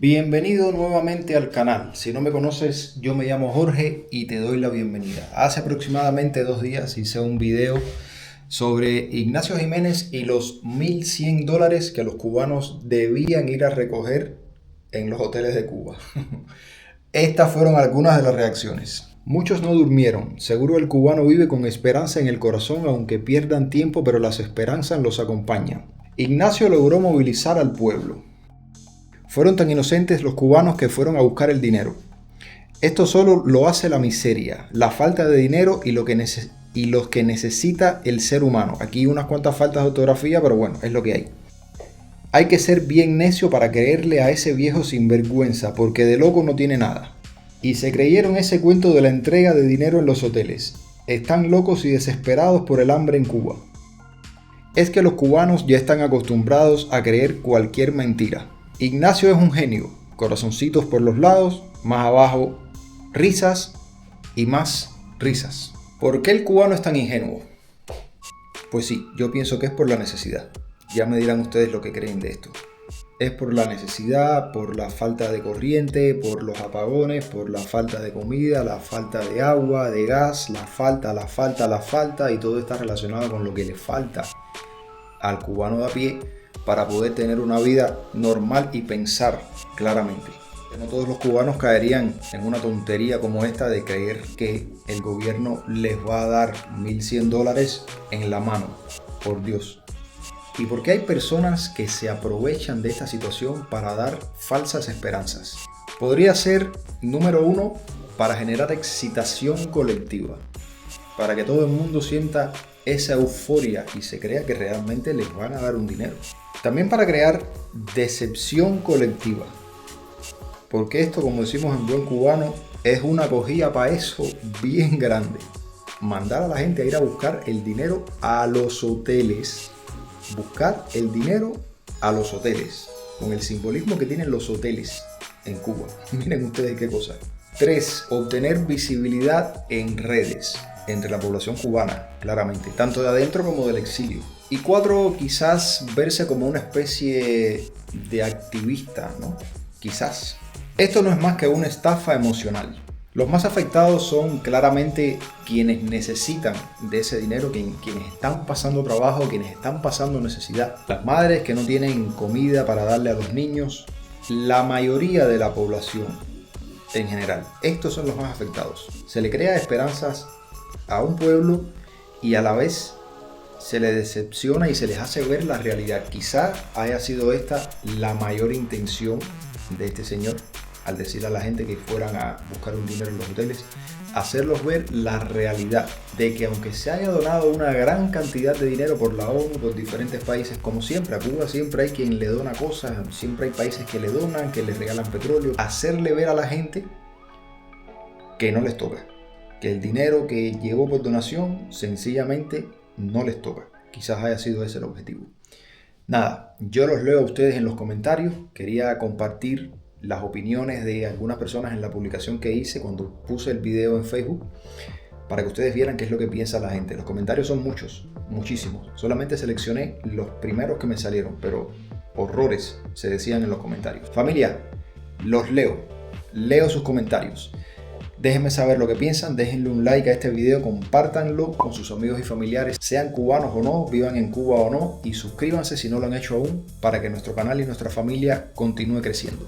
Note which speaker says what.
Speaker 1: Bienvenido nuevamente al canal. Si no me conoces, yo me llamo Jorge y te doy la bienvenida. Hace aproximadamente 2 días hice un video sobre Ignacio Jiménez y los $1.100 que los cubanos debían ir a recoger en los hoteles de Cuba. Estas fueron algunas de las reacciones. Muchos no durmieron. Seguro el cubano vive con esperanza en el corazón, aunque pierdan tiempo, pero las esperanzas los acompañan. Ignacio logró movilizar al pueblo. Fueron tan inocentes los cubanos que fueron a buscar el dinero. Esto solo lo hace la miseria, la falta de dinero y los que necesita el ser humano. Aquí unas cuantas faltas de ortografía, pero bueno, es lo que hay. Hay que ser bien necio para creerle a ese viejo sinvergüenza, porque de loco no tiene nada. Y se creyeron ese cuento de la entrega de dinero en los hoteles. Están locos y desesperados por el hambre en Cuba. Es que los cubanos ya están acostumbrados a creer cualquier mentira. Ignacio es un genio, corazoncitos por los lados, más abajo risas y más risas. ¿Por qué el cubano es tan ingenuo? Pues sí, yo pienso que es por la necesidad. Ya me dirán ustedes lo que creen de esto. Es por la necesidad, por la falta de corriente, por los apagones, por la falta de comida, la falta de agua, de gas, la falta y todo está relacionado con lo que le falta al cubano de a pie para poder tener una vida normal y pensar claramente. No todos los cubanos caerían en una tontería como esta de creer que el gobierno les va a dar $1.100 en la mano, por Dios. ¿Y por qué hay personas que se aprovechan de esta situación para dar falsas esperanzas? Podría ser, número uno, para generar excitación colectiva, para que todo el mundo sienta esa euforia y se crea que realmente les van a dar un dinero. También para crear decepción colectiva, porque esto, como decimos en buen cubano, es una cogida para eso bien grande. Mandar a la gente a ir a buscar el dinero a los hoteles. Buscar el dinero a los hoteles, con el simbolismo que tienen los hoteles en Cuba. Miren ustedes qué cosa. 3. Obtener visibilidad en redes entre la población cubana, claramente, tanto de adentro como del exilio. Y 4, quizás verse como una especie de activista, ¿no? Quizás. Esto no es más que una estafa emocional. Los más afectados son claramente quienes necesitan de ese dinero, quienes están pasando trabajo, quienes están pasando necesidad. Las madres que no tienen comida para darle a los niños. La mayoría de la población en general. Estos son los más afectados. Se le crea esperanzas a un pueblo y a la vez se les decepciona y se les hace ver la realidad. Quizá haya sido esta la mayor intención de este señor al decir a la gente que fueran a buscar un dinero en los hoteles, hacerlos ver la realidad de que aunque se haya donado una gran cantidad de dinero por la ONU, por diferentes países, como siempre, a Cuba siempre hay quien le dona cosas, siempre hay países que le donan, que les regalan petróleo, hacerle ver a la gente que no les toca, que el dinero que llegó por donación sencillamente no les toca. Quizás haya sido ese el objetivo. Nada, yo los leo a ustedes en los comentarios. Quería compartir las opiniones de algunas personas en la publicación que hice cuando puse el video en Facebook, para que ustedes vieran qué es lo que piensa la gente. Los comentarios son muchos, muchísimos. Solamente seleccioné los primeros que me salieron, pero horrores se decían en los comentarios. Familia, los leo sus comentarios. Déjenme saber lo que piensan, déjenle un like a este video, compártanlo con sus amigos y familiares, sean cubanos o no, vivan en Cuba o no, y suscríbanse si no lo han hecho aún para que nuestro canal y nuestra familia continúe creciendo.